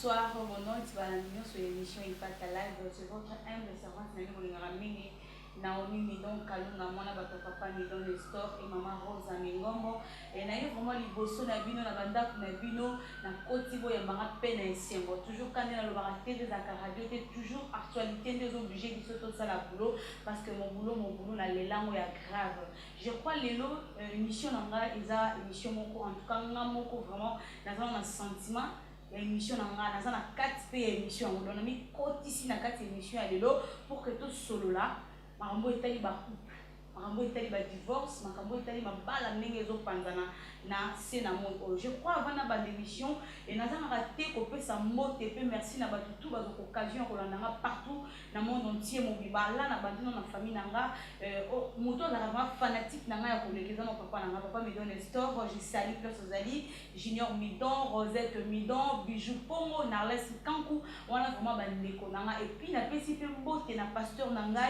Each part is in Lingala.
Bonsoir, mon nom est Valentin sur l'émission Ifata Live. C'est votre humble servante Naomi Midon Kalunga Mwana Bato Papa Midon Nestor et Maman Rosa Mingombo. Et naïe vraiment liboso na bino na banda na bino na koti boya manga pena esengo. Toujours quand on a le baraté des radio, toujours actualité des obligés qui sont ça la boulot parce que mon boulot na les langues est grave. Je crois les lots émission nanga isa émission moko en tout cas moko vraiment dans un sentiment. Émission na 4 pays émission on a mis côté ici na 4 émissions à l'élo pour que tout solo là makambo etali ba couple makambo etali ba divorce makambo etali ba bala ndenge ezo panzana na c'est na monde. Je crois avant na bande émission et na zanga raté ko pesa mote pe merci na batu tout bazo occasion ko landanga partout na monde entier mo bibala na bandino na famille nanga moto na vraiment fanatique nanga ya kolekeza na papa Midon Nestor je salue plus Ozali Junior Midon Rosette Midon Bijou Pongo Narles Kankou wana vraiment bandeko nanga et puis na pesi pe mbote na pasteur nanga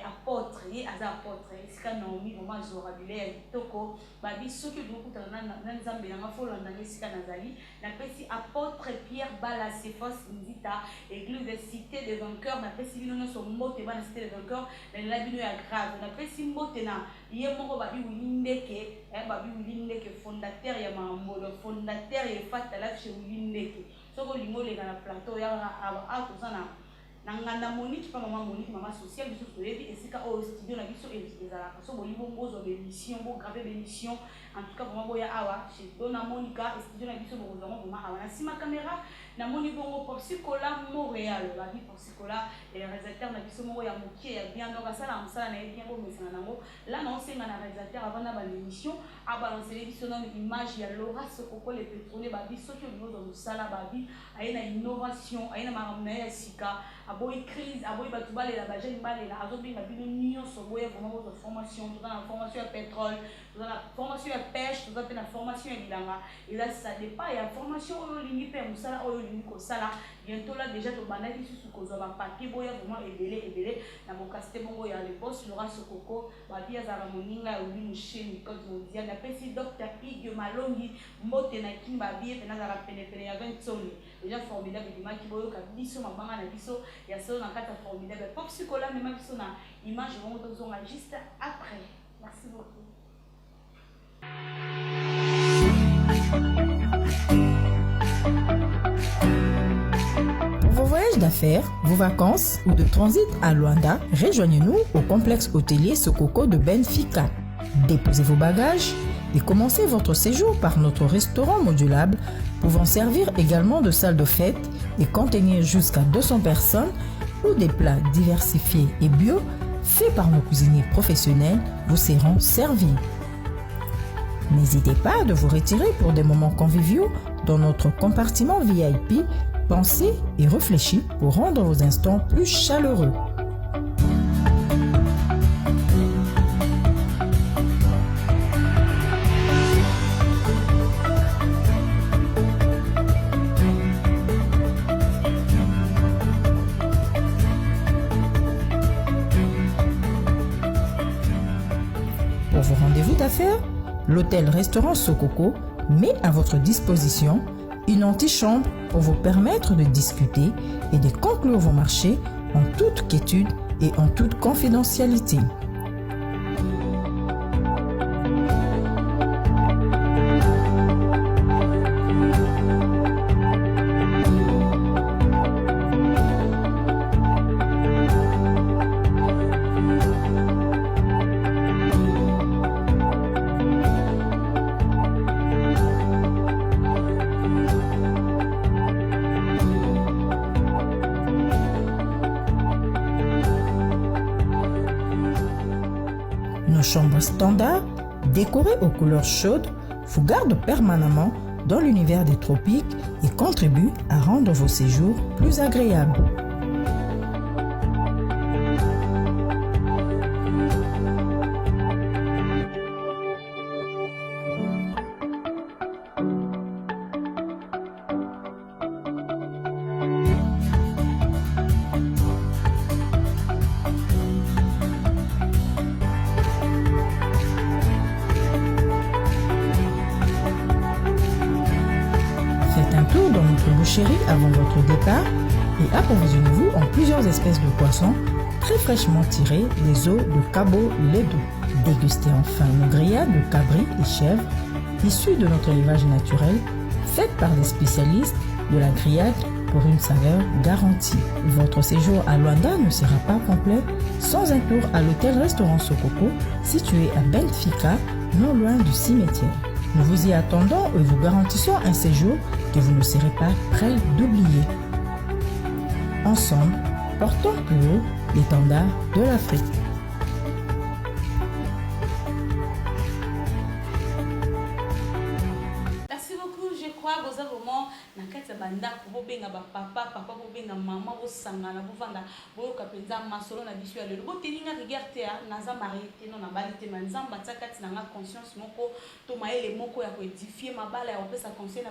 apôtre et aza apôtre sika Naomi vraiment zorabile ya kitoko babi soki beaucoup na nzambe nanga folanda sika nazali na pesi apôtre Pierre Bala Sefos Nzita église de cité des vainqueurs na pesi bino so mbote ba na cité des vainqueurs na bino ya grave na pesi mbote na ye moko babi Wilindeke fondateur ya Mamolo fondateur ya Fata Life chez Wilindeke soko lingo le na plateau ya a tozana nanganda Monique pa maman sociale biso toyebi esika au studio na biso ezala so bolingo ngozo d'émission bo graver d'émission en tout cas vraiment boya awa chez Dona Monica studio na biso bo vraiment awa na sima caméra na moni bongo Popsicola Montréal la vie Popsicola et réalisateur na biso moko ya mokie ya bien donc ça na bien bo mesana nango là non c'est na réalisateur avant na l'émission a balancer biso na image ya Laura Sokoko le pétrolier ba biso ki au niveau de sala ba bi ayena innovation ayena maramna ya sika aboy crise aboy batubale la baje mbale la azobinga bino nyonso boye vraiment votre formation dans la formation à pétrole dans la formation à pêche dans la formation à bilanga et là ça dépend il y a formation au lingi pe musala au lingi ko sala bientôt là déjà to banaki sous ko zo ba papier boye vraiment ebele na mokasté bongo ya le boss Laura Sokoko ba bia za ramoninga ya uli musheni code mondial na pesi Dr Ig Malongi mbote na kimba bie na za pene ya 20 soli déjà formidable dimaki boyo ka biso mabanga na biso ya solo na kata formidable Popsicola même biso na image vraiment tozonga juste après. Merci beaucoup. Pour vos voyages d'affaires, vos vacances ou de transit à Luanda, rejoignez-nous au complexe hôtelier Sokoko de Benfica. Déposez vos bagages et commencez votre séjour par notre restaurant modulable pouvant servir également de salle de fête et contenir jusqu'à 200 personnes où des plats diversifiés et bio faits par nos cuisiniers professionnels vous seront servis. N'hésitez pas de vous retirer pour des moments conviviaux dans notre compartiment VIP. Pensez et réfléchissez pour rendre vos instants plus chaleureux. Pour vos rendez-vous d'affaires, l'hôtel-restaurant Sokoko met à votre disposition une antichambre pour vous permettre de discuter et de conclure vos marchés en toute quiétude et en toute confidentialité. Nos chambres standards, décorées aux couleurs chaudes, vous gardent permanemment dans l'univers des tropiques et contribuent à rendre vos séjours plus agréables. boucherie avant votre départ et approvisionnez-vous en plusieurs espèces de poissons très fraîchement tirés des eaux de Cabo Ledo. Dégustez enfin nos grillades de cabri et chèvre issues de notre élevage naturel, faites par des spécialistes de la grillade pour une saveur garantie. Votre séjour à Luanda ne sera pas complet sans un tour à l'hôtel-restaurant Sokoko, situé à Benfica, non loin du cimetière. Nous vous y attendons et vous garantissons un séjour que vous ne serez pas prêt d'oublier. Ensemble, portons plus haut l'étendard de l'Afrique. Merci beaucoup, je crois que vous avez vraiment na kati ya bandako bobenga papa bobenga mama bosangana bovanda boyoka penza masolo na biso ya lelo botelinga regarte ya naza marié te non na bali te na nzamba tia kati na nga conscience moko to maele moko ya koédifier mabala ya kopesa conseil na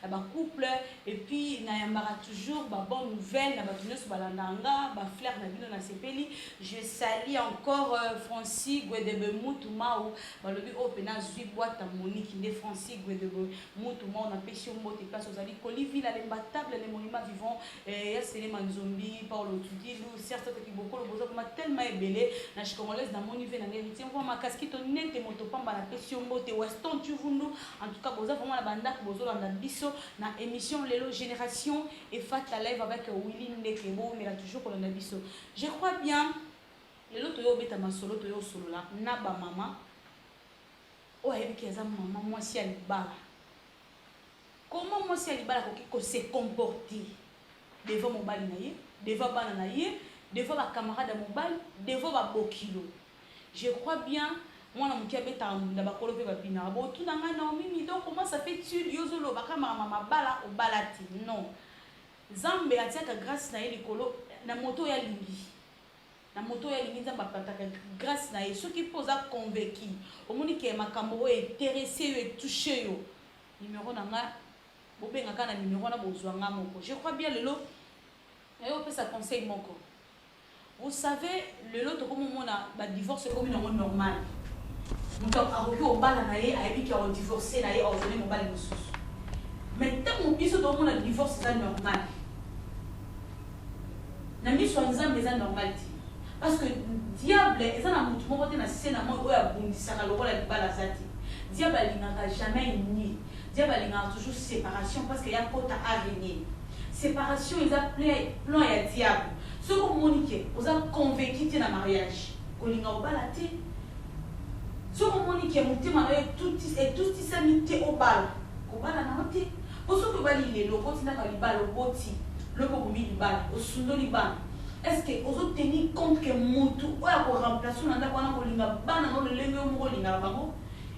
ba couple et puis na yambara toujours ba bonne nouvelle na bato nyonso balandanga ba fleur na bino na sepeli. Je salue encore Francis Gwedebe Mutumau balobi opena zui boîte Monique de Francis Gwedebe Mutumau na pesi mbote place aux ali Olivier la table les monuments vivants et c'est les manzombi Paulo Tudi nous certes qui beaucoup le besoin comme tellement ébélé na congolaise dans mon niveau na héritier on voit ma casquette nette motopamba la pression moté weston tu vundu en tout cas boza vraiment la banda que bozo na biso na émission lelo génération et fata live avec Willy Ndekebo mais là toujours pour la biso je crois bien lelo to yo beta masolo to yo solo là na ba mama o yebi ki za mama moi si ali bala. Comment moi si alibala ko se comporter devant mon bali naie, devant bana naie, devant ma camarade mobile, devant ma bokilo. Je crois bien moi na mukia beta na bakolo pe babina bo tout nanga na mimi donc comment ça fait tu yozolo baka mama bala o balati non. Zambe atiaka grâce na likolo na moto ya lingi. Na moto ya lingi nzamba pataka grâce na ceux qui posa convaincu. Omoni ke makambo intéressé et touché yo. Numéro nanga bobenga kana numéro na bozwanga moko. Je crois bien le lot et on peut ça conseil moko. Vous savez le lot comme on a ba divorce comme une normal. Donc aroki o bala na ye ayebi ki o divorcer na ye o zone mo bala mosusu. Mais tant mon biso to mona divorce c'est normal. Na mi so nzambe c'est normal. Parce que diable eza na mutu moko te na sena mo o ya bundisaka lokola libala zati. Diable alingaka jamais ni. Diable a toujours séparation parce qu'il y a un côté à venir. Séparation, ils ont plein de diable. Ce qu'on monique, vous avez convaincu dans le mariage. Vous avez balaté. Ce qu'on monique, vous avez tout ce qui s'est au bal. Vous avez balaté. Pour ce que vous avez dit, le côté n'a pas le bal, le boti, le boumi du bal, le sundo du bal. Est-ce que vous avez tenu compte que Moutou, ou à remplacer, on a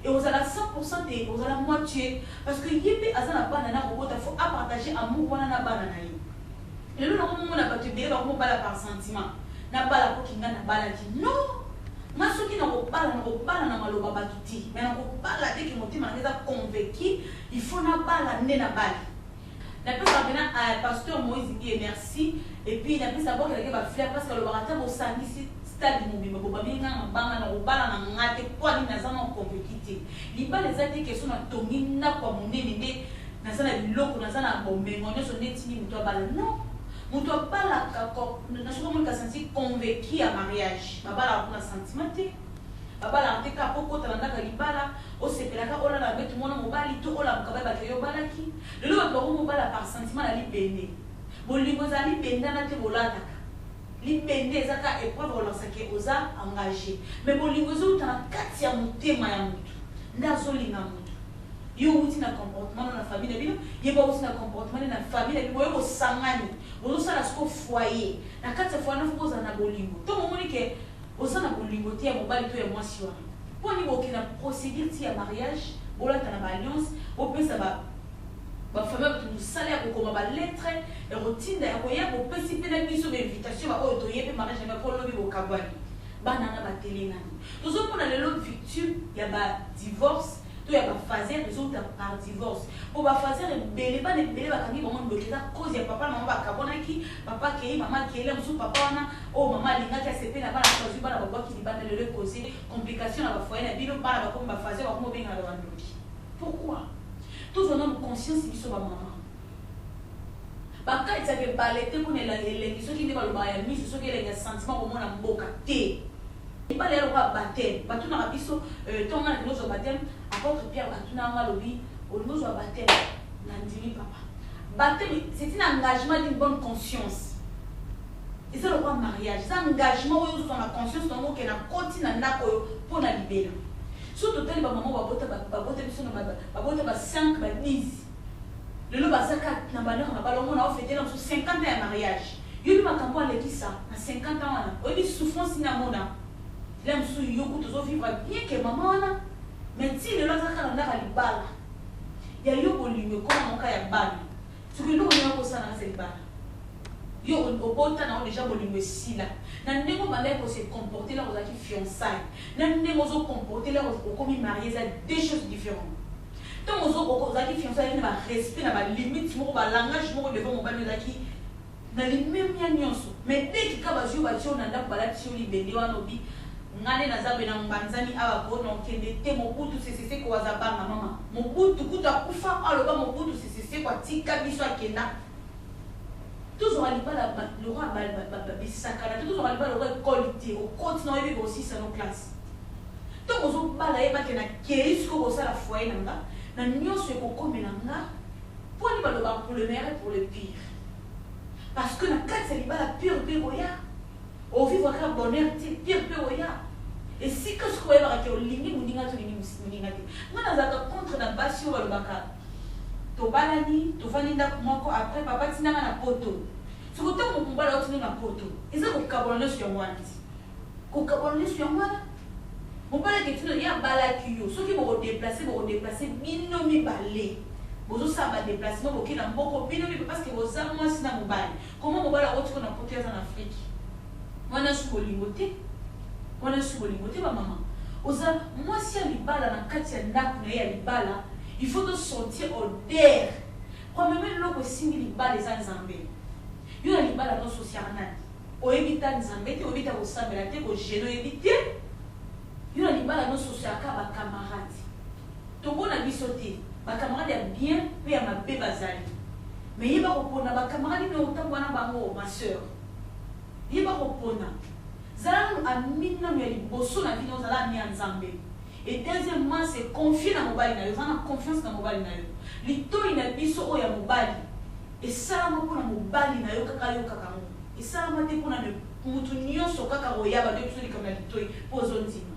et vous allez à 100% et vous allez à moitié. Parce que yépe azana banana robot, il faut partager amour banana banana. Et nous on n'a pas de bien, on pas par sentiment. N'a pas la coquine, n'a pas la qui. Non! Moi, ceux qui n'ont pas la maloba batuti, mais n'ont pas la tête qui m'ont dit, mais convaincu, il faut n'a pas la nez n'a pas. La personne venant à pasteur Moïse dit merci. Et puis il a pu savoir qu'il va faire parce que le baratin au samedi stade mobile bobabinga banga na obala na ngate kwa ni nazana convaincre libala ezati question na tongi na kwa monene nde nazana biloko nazana bombengo nyoso neti ni muto abala non muto abala kako na shoko mo ka sentir convaincu à mariage babala kuna sentiment te babala nteka poko talanda libala o sepelaka ola na betu mona mobali to ola mukaba ba keyo balaki lelo ba ko mobala par sentiment na libene bolingo zali bendana te bolata libende ezaka épreuve olansaki oza engagé mais bolingo ezouta na kati ya motema ya mutu nde azolinga mutu yo outi na comportement na famille na bino yeba outi na comportement na famille na bino boyo bosangani bozosala siko foyer na kati ya foyer nafo kozala na bolingo to momoni ke oza na bolingo te ya mobali to ya mwasi wana mponi bokina procédure ti ya mariage bolata na baalliance bopesa ba famille que nous salaire pour comme ba lettre et routine ya koya bo pesi pe na biso be invitation ba o to yebe mariage na ko lobi bo kabani bana na ba telengani tozo pona le lot victime ya ba divorce to ya ba fazer les autres par divorce pour ba fazer belé ba ne belé ba kangi ba mon bloquer ça cause ya papa maman ba kabona ki papa ki maman ki ele musu papa wana o maman linga ki sepe na bana choisi bana ba ki libana le causer complication na ba foyer na bino bana ba comme ba fazer ba comme benga ba ndoki pourquoi tous on a conscience ils sont maman Baka itake balete pour les ceux qui ne veulent pas y mise ceux qui les sentiments au moins en boca té. Il pas les rois baptême. Batu na biso ton na nous au baptême apôtre Pierre batu na ngalobi au nous au baptême nandimi papa. Baptême c'est un engagement d'une bonne conscience. Et c'est le roi mariage. C'est un engagement où ils ont la conscience donc que na continue na ko pour na libérer. Surtout tel ba maman babote biso na babote ba 5 ba 10. Le lot basaka na banner na balongo na fêter dans 50 ans de mariage. Yobi makambo aleki ça na 50 ans wana. Obi souffrance na mona. Là msu yoku tozo vivre bien que maman wana. Mais si le lot saka na libala. Ya yoko lingo comme moka ya bana. Ce que nous on a ça na cette bana. Yo obota na déjà bolingo sila. Na ndeko banda ko se comporter là aux aki fiançailles. Na ndeko zo comporter là au comme marié ça deux choses différentes. Donc, on a dit que il y a un respect, il y a une limite, il y a un langage, il y a les mêmes nuances. Mais dès qu'il y a un jour, il y a un jour, il y a un jour, il y a un jour, il y a un na nyonso ekokomelanga pour ni baloba pour le meilleur et pour le pire parce que na kati libala pire oya o vivre ka bonheur pire oya et si que ce ko yeba ke olingi mundinga to lingi mundinga te ngana za contre na basi o balobaka to balani to vaninda moko après papa tinanga na poto so ko to mo mbala otinga na poto eza ko kabonne sur moi ko kabonne sur moi. Mon père est il y a balakuyo. Ceux qui vont déplacer, binomi balé. Vous aussi ça va déplacer, moi qui n'a beaucoup binomi parce que vos âmes moi c'est dans mon bail. Comment mon bail a autre qu'on a porté en Afrique. Moi na suis bolimoté. Ma maman. Oza moi si à libala na kati ya ndaku na ya libala, il faut te sentir odeur. Quand même loko singi libala les nzambe. Yo na libala no social nani. O evita nzambe te o evita ko sambela te ko geno éviter. Yo na libala no sociaka ba camarade. To bona bisoté, ba camarade bien pe ya mabe bazali. Mais yeba ko pona ba camarade no utambwana bango ma sœur. Yeba ko pona. Zala amina mi liboso na vino zala mi nzambe. Et deuxièmement c'est confier na mobali na yo, zana confiance na mobali na yo. Lito ina biso o ya mobali. Et ça mo pona mobali na yo kaka yo kaka mo. Et ça ma te pona ne mutu nyonso kaka royaba de biso likama litoi pozonzima.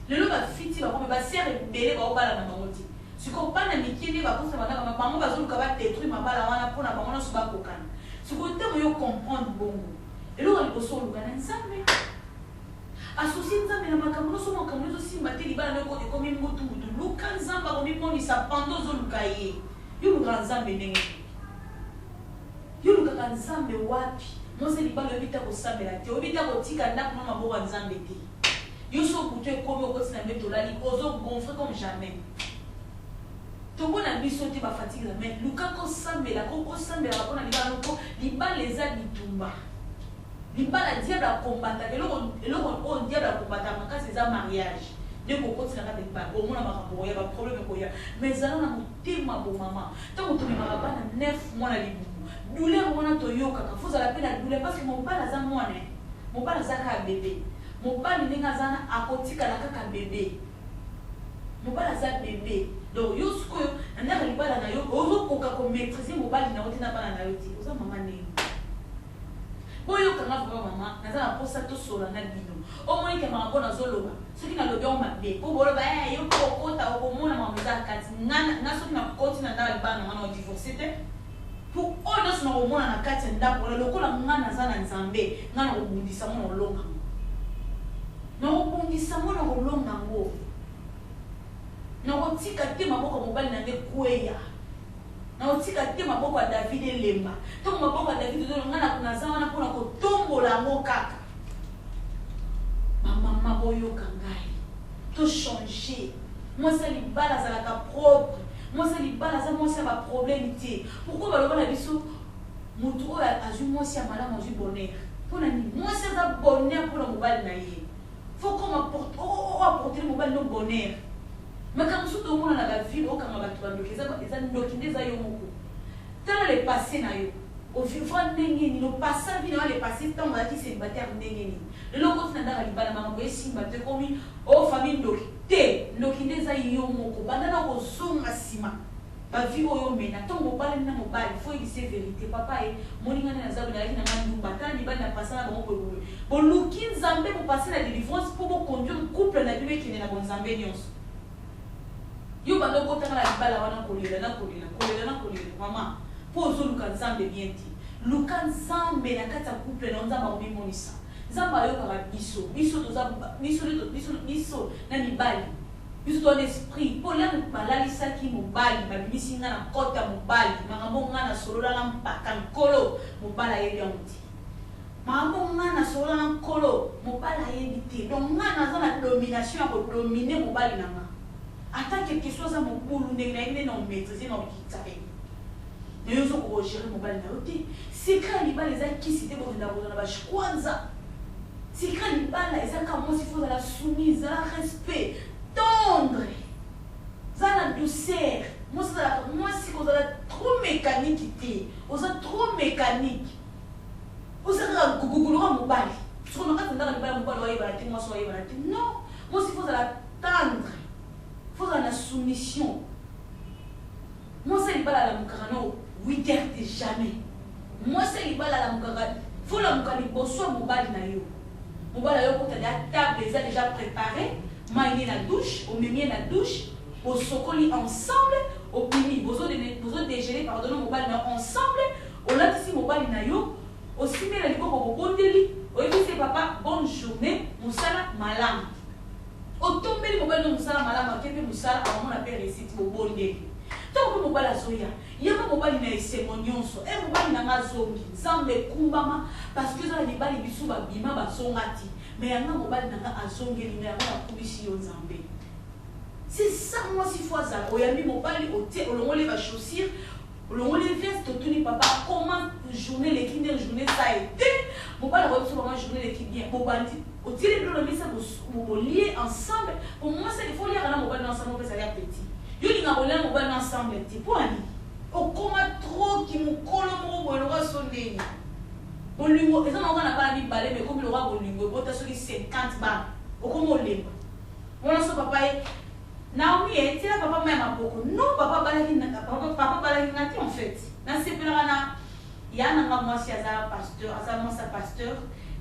Le lot va fiti va comme va serre belé va obala na mangoti. Si ko bana mikini va kosa bana ba bango ba zoluka ba détruire ma bala wana pona bango na suba kokana. Si ko te yo comprendre bongo. Et là on poso luka na nzambe. Associer nzambe na makambo so makambo so simba te libala na ko comme mutu luka nzamba ko miponi sa pando zoluka ye. Yo luka nzambe ndenge. Yo luka nzambe wapi? Moi c'est libala obita ko sambela te obita ko tika ndako na maboko nzambe te. Yo so bouté comme au côté na meto la li ozo gonfler comme jamais. To bona biso te ba fatigue mais luka ko sambela ko sambela ko na libala ko libala les a bitumba. Libala diable a combattre et le on diable a combattre makasi za mariage. De ko côté na ka libala au mona makambo ya ba problème ko ya mais zala na motema bo mama. Tant que tu me bana 9 mois na libu. Douleur mona to yoka ka faut la peine douleur parce que mon bana za mwana. Mon bana za ka bébé. Mobali ninga zana akotika na kaka bébé. Mobali za bébé. Donc yo sko na libala na yo ozo koka ko maîtriser mobali na otina bana na yo ti. Oza mama ne. Boyo kanga kwa mama na za posa to sola na bino. O moni ke mama bona zoloba. Soki na lobi on mabe. Po bolo ba yo ko kota o mona mama za kati. Ngana soki na koti na ndala bana mwana o divorcer te. Pour odo sona o mona na kati ndako lokola ngana za na nzambe. Ngana o bundisa mona olonga. Non bongisa mona kolonga ngo na kotika te maboko mobali na nde kweya na kotika te maboko ya David Lemba to maboko ya David dolonga na kuna za wana pona kotombola ngo kaka mama boyo kangai to changer moi ça libala za la propre moi ça libala za moi ça ba problème te pourquoi ba loba biso mutu o azu moi ça malamu azu bonheur pona ni moi ça za bonheur pour mobali na ye. Faut qu'on apporte le mobile no bonheur. Mais quand nous sommes dans la ville, on va tu vas bloquer ça, les ndoki des ayomoko. Tant les passé na yo. au vivre ndenge no passa bi na les passer tant ba qui célibataire ndenge ni le loko tanda libala mama boye simba te komi o famille ndoki nde za yo moko banda na ko zonga sima ba vie oyo mena tant mobali na mobali faut y c'est vérité papa e moninga na zabu na na mandu batani banda passa na bango boye bo luki nzambe bo passer la délivrance pour bo conduire couple na bibe qui na bon nzambe nyonso yo bando ko tanga la libala wana kolela mama pozo luka nzambe bien ti luka nzambe na kata couple na nzamba obimonisa nzamba yo kaka biso toza biso na mibali biso to l'esprit po la balalisa ki mobali babimisi nga na kota mobali makambo nga na solola na mpaka nkolo mobala yebi yanti makambo nga na solola na nkolo mobala yebi te donc nga naza na domination ya kodomine mobali na nga ata quelque chose à mon boulot ndenge na maîtriser na okitsabe mais yo ko gérer mobali na yote secret libala eza kisi te bo nda bo na ba kwanza secret libala eza ka moi il faut la soumise la respect tendre ça la douceur moi si ko za trop mécanique te oza trop mécanique oza ka gugulura mobali so na ka tanda libala mobali wa yeba te moi so yeba te non moi il faut la tendre faut la soumission moi c'est libala la mukarano 8 heures de jamais moi c'est libala la mukarano faut la mukali bosso mobali na yo mobali yo kota la table déjà préparée maïné la douche au mimier la douche au sokoli ensemble au pini bozo déjeuner pardon mobali na ensemble au latisi mobali na yo au simé la liboko ko bondeli au c'est papa bonne journée musala malam otombeli mobali no musala malama kepe musala amona pe récite bobondeli to ko mobala zoya yema mobali na esemonyonso e mobali na ngazongi nzambe kumbama parce que za libali bisu ba bima ba songati mais yanga mobali na azongeli na yanga kubisi yo nzambe c'est ça moi si fois ça oyami mobali ote olongole ba chaussures olongole veste otuni papa comment journée l'équipe de journée ça a été mobali va sur ma journée l'équipe bien bobandi au tiré de l'homme ça vous lier ensemble pour moi c'est il faut lire à mobile ensemble ça y a petit yo li ngabona mobile ensemble petit pour ani au comment trop qui me colle mo bo lo sonné bolingo eza na ngana bala bi balé mais comme le roi bolingo bota sur 50 ba au comment lemba on so papa Naomi et tira papa même à beaucoup non papa bala na papa bala na ti en fait na sepelana yana nga moi si azala pasteur azala sa pasteur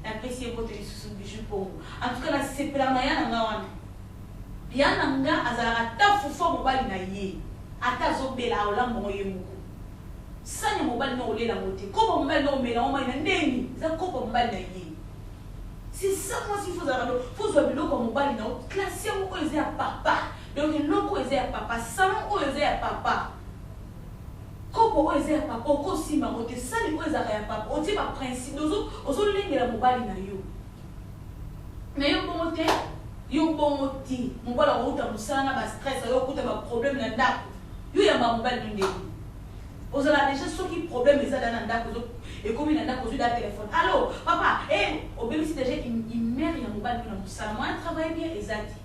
apprécier votre sous bijou pour vous en tout cas la sepelana yana nga wana yana nga azala ta fufa mobali na ye ata zobela ola moye muko sanya mobali no olela moté ko mobali no mela o mai na ndeni za ko mobali na ye c'est ça moi si faut zo biloko mobali na classe mo ko eza papa donc loko eza papa salon o eza papa kopo o eza papa ko simba moté sali o eza ya papa o ti ba principe ozo lengela mobali na yo mais yo bomote mobala ko uta musana ba stress yo kuta ba problème na ndako yo ya ba mobali ndeko ozala déjà soki problème eza dans ndako zo et comme na ndako zo da téléphone allô papa au bébé c'est déjà il mère ya mobali na musana moi travaille bien ezati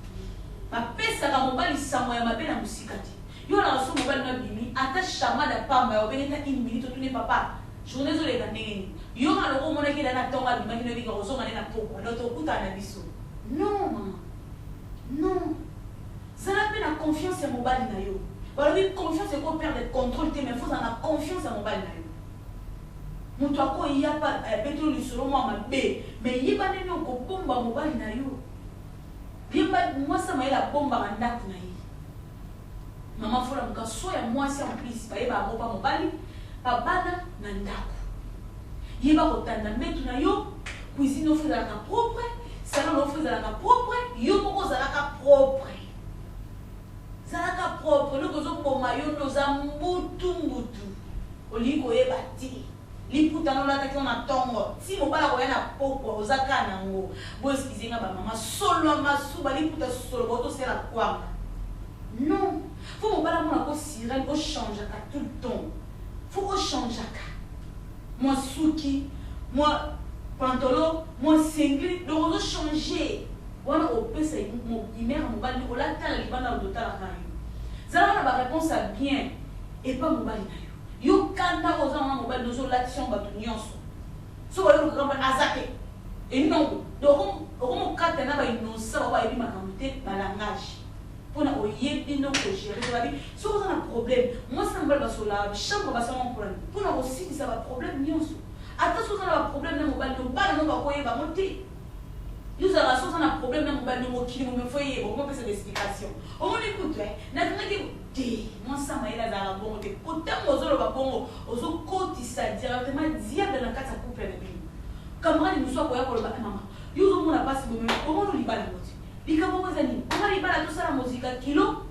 ma pesa ka mobali samo ya mabe na musikati yo na so mobali na bimi ata chama da pamba yo beneta 1 minute to ne papa journée zo le kandengi yo na loko mona ki na tonga bimaki no bika ozonga na poko na to kuta na biso non non ça n'a pas la confiance en mobali na yo voilà oui confiance et qu'on perd le contrôle mais faut en avoir confiance en mobali na yo mutu ako il y a pas pétrole sur moi mabe mais yiba nene ko bomba mobali na yo yiba moi ça m'a la bomba mandako na yi maman fola muka soya moi si en plus ba yiba roba mobali pa bana na ndako yiba ko tanda metu na yo cuisine no faisait la propre salon no faisait la propre yo moko zalaka propre zalaka propre no kozo poma yo no za mbutu oliko yeba ti liputa no lata kona tongo si mobala ko yana poko ozaka nango bo eskizinga ba mama solo masuba liputa solo boto sera kwanga non faut mobala mona ko sirène ko changer ka tout le temps faut ko changer ka moi suki moi pantalon moi singlet donc on changer wana opesa imera mobali ola tala libanda odotala kayo zala na ba réponse à bien et pas mobali na yo yo kanda ozanga mobile dozo l'action bato nyonso so ba yo kamba azake et non donc comme kata na ba innocent ba yebi makamute ba langage pona oyebi no ko gérer ba bi so on a un problème moi ça me va sur la chambre ba sama problème pona aussi ça va problème nyonso attention ça va problème na mobile no ba no ba koyeba monter nous avons un problème dans mon bal qui me fait on peut faire des explications on écoute na que moi ça m'a ila za bon te autant ozolo ba bon ozo koti ça directement diable dans kata couple de bino kamara ni muso ko ya ko ba mama yuzo mona passe bo comment nous libala moti likamo kozani on libala tout ça la musique kilo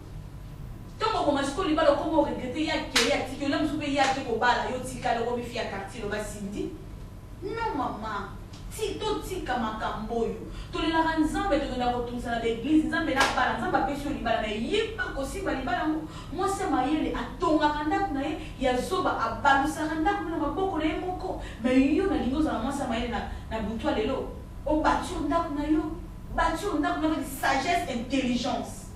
tongo ko masiko libala ko regretter ya que l'homme soupe ya ke ko bala yo tikalo ko bifia quartier lo ba sindi non maman si to tika makamboyo tolela nzambe tokenda kotumisa na l'église nzambe na bala nzambe apesi yo libala na ye mpa kosimba libala yango mwasi mayele atongaka ndako na ye yazoba abalusaka ndako na maboko na ye moko me yo nalingi ozala mwasi mayele na butwa lelo obati yo ndako na yo bati yo ndako na yo sagesse intelligence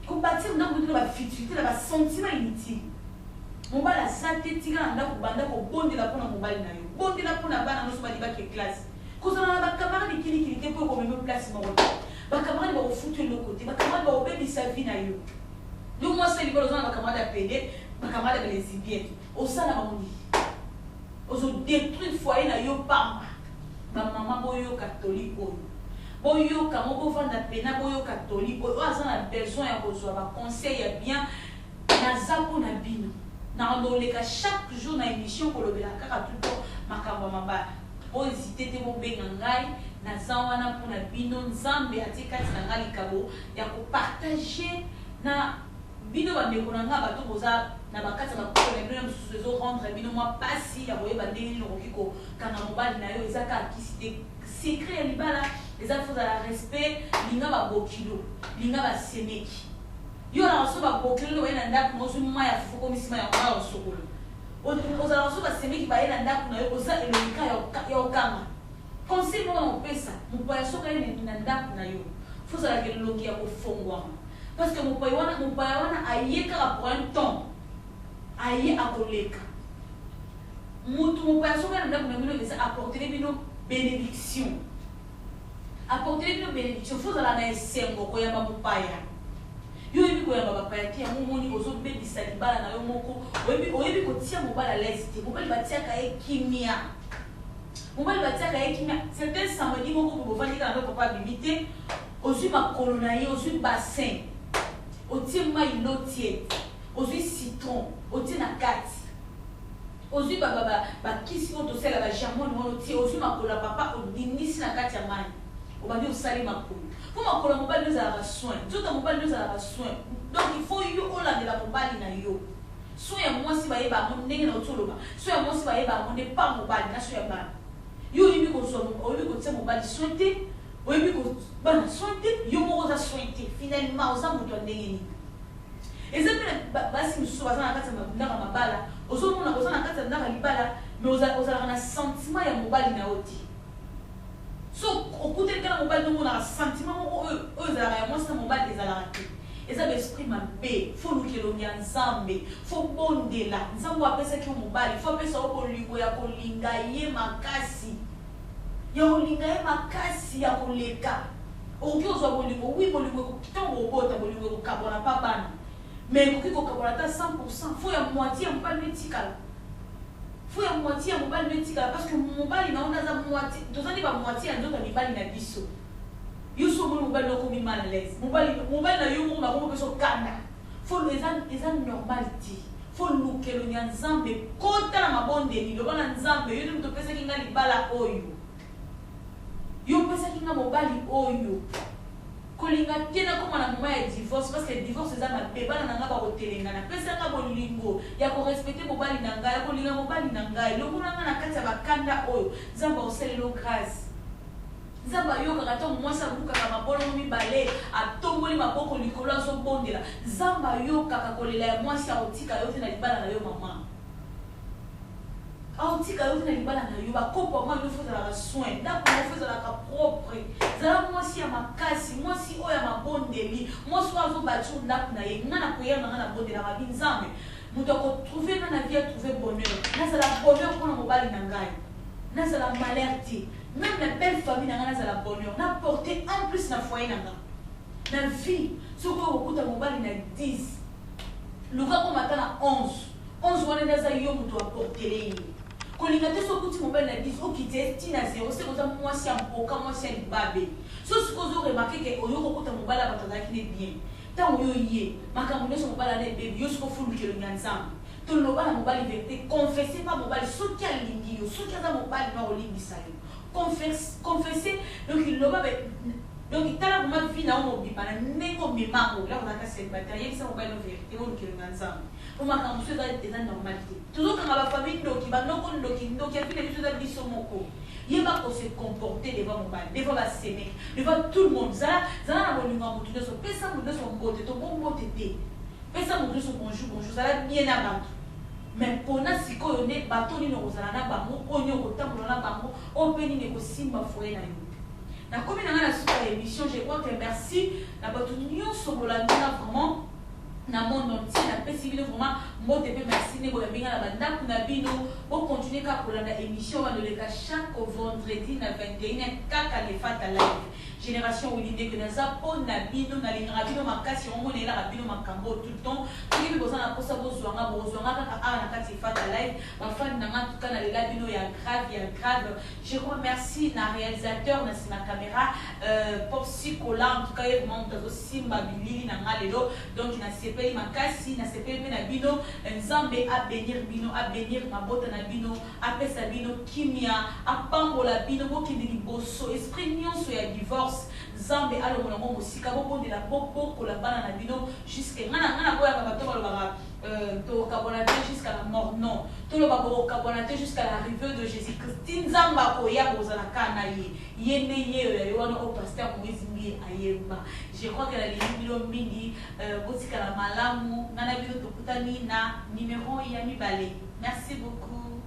kobati yo ndako na bafutilité na basentiment inutile mobali asate tika na ndako banda kobondela mpona mobali na yo bondela mpona bana nyonso balibaki classe kozala na bacamarade kilikili te mpo ekomeme place moko te bacamarade bakofutu eloko te bacamarade bakobebisa vi na yo yo mwasi likolo oza na bacamarade ya pede bacamarade ya balesibien osala bamoni ozodétruire foyer na yo pamba bamama boyo catholique oyo boyoka moko bovanda pena boyo catholique oyo aza na besoin ya kozwa baconseil ya bien naza mpona bino naondoleka chaque jour na émission kolobela kaka tout makambo mabala hésiter te bobenga ngai naza wana mpona bino nzambe atie kati na ngai likabo ya kopartage na bino bandeko na ngai bato boza na bakati ya bakolo na bino mosusu ezorendre bino mwa pasi ya koyeba ndenge nini okoki kokanga mobali na yo eza kaka kisi te secret ya libala eza fozala respect linga babokilo linga basemeki yo na baso babokilo oye na ndako mozwi mwa ya fufu komisima ya mwa osokolo ozala baso basemeki baye na ndako na yo oza elongi ya okanga conseil moko na kopesa mopaya soki aye na ndako na yo fozalaka elongi ya kofongwama parce que mopaya wana aye kaka pour un temps aye akoleka mutu mopaya soki aye na ndako na bino eza apportele bino bénédiction fozala na esengo koyamba mopaya yo oyebi koyamba bapaya te yango omoni ozobebisa libala na yo moko oyebi kotia mobali à l'aise te mobali batiaka ye kimia certains samedi moko bovandi kaka na papa bibi te ozwi makolo na ye ozwi bassin otie mai lotie ozwi citron otie na kati ozwi bakisi oyo tosala bagermone wana otie ozwi makolo ya papa odinisi na kati ya mai obandi osali makolo po makolo ya mobali ezalaka soin nzoto ya mobali ezalaka soin donc il faut yo olandela mobali na yo so ya mwasi bayeba yango ndenge na otoloba so ya mwasi bayeba yango nde pa mobali na so ya bana yo oyebi kotia mobali soin te oyebi bana soin te yo moko oza soin te finalement oza moto ya ndenge nini eza mpe basi mosusu baza na kati ya ndaka mabala ozomona oza na kati ya ndaka libala mais ozalaka na sentiment ya mobali na yo te so okuteli kala mobali nomona sentiment moko oyo ezalaka ya mwasi na mobali ezalaka te eza baesprit mabe fo luka elongi ya nzambe fo bondela nzambe apesaki yo mobali fo apesa yo bolingo ya kolinga ye makasi ya koleka okoki ozwa bolingo wi bolingo ntango obota bolingo ekokabona pa bana mais ekoki kokabona ata 100% fo ya moitié ya mobali etikala parce que mobali na ona za moitié tozali ba moitié ya nzoto mibali na biso yo so mo mobali okomi mal à l'aise mobali na yo mo ba ko peso kanda fo eza normal ti fo lukelo nya nzambe kota na mabondeli lo bana nzambe yo nto pesa kinga libala oyo yo pesa kinga mobali oyo kolinga tena koma na moma ya divorce parce que divorce eza mabe bana nanga bakotelengana pesa nga bolingo ya korespecte mobali na ngai ya kolinga mobali na ngai lokolanga na kati ya bakanda oyo nzambe oselelo grâce nzambe ayokaka ntango mwasi abukaka mabolongo mibale atomboli maboko likolo azobondela nzambe ayokaka kolela ya mwasi akotika yo te na libala na yo mama aotika yo te na libala na yo bakopo yango yo fozalaka soin ndako yango fozalaka propre zala mwasi ya makasi mwasi oyo ya mabondeli mwasi oyo azobati yo ndako na ye nga na koyeba nga na bondelaka bi nzambe moto trouver na vie trouver bonheur na la bonheur pour le mobile nangai na la malheur ti même la belle famille na la bonheur na porter en plus na foyer nanga na vie ce que okuta mobile na 10 luka ko matana 11 wana na za yo moto apporter kolinga te sokuti mobile na 10 okite tina 0 c'est comme ça moi si ampoka moi si babe so ce que vous remarqué que oyo okuta mobile batazaki ne bien tant oyo yé makambo ne so mobile na bébé yo sko fulu ke nganzam to lo bala mobile vérité confesser pas mobile soki alingi yo soki aza mobile na olingi sayo confesser donc il lo ba donc il tala vraiment vie na mo bipana nengo bimango la on a cassé matériel ça mobile na vérité on ke nganzam pour makambo so za des normalité toujours quand la famille ndoki ba noko ndoki a fait les choses biso moko yeba ko se comporter devant mobile devant la sémé devant tout le monde ça na bolinga mutu de so pesa mutu so mbote to bombo tete pesa mutu so bonjour ça la bien na bantu mais pona sikoyo ne bato ni no kozala na bango onyo kotambola na bango openi ne ko simba foye na yo na komi na ngana super émission je crois que merci na bato nyonso bolanda vraiment na monde entier na pesi bino vraiment mbote pe merci ne boya binga na banda kuna bino pour continuer ka kolanda émission wa de chaque vendredi na 21h kaka le fata live génération Wilinde que naza po na bino na linga bino makasi on monela na bino makambo tout le temps qui bi bozana posa bozwanga kaka na kati fata live ba fan na nga tuka na lela bino ya grave je remercie na réalisateur na sima caméra pour Sikola en tout cas vraiment tazo simba bilili na ngalelo donc na sepeli makasi na sepeli na bino nzambe a bénir mabota na bino apesa bino kimia apambola bino bokindi liboso esprit nyonso ya divorce Zambe alo monango musika bokonde la bobo ko la bana na bino jusqu'à ngana boya ka bato ba to kabonate jusqu'à la mort non to lo ba bo kabonate jusqu'à l'arrivée de Jésus-Christ nzamba ko ya bozala kana yende ye yo wana ko pasteur Moïse mbi ayemba je crois que la libilo mingi botika la malamu ngana bino to kutani na numéro ya mibale merci beaucoup.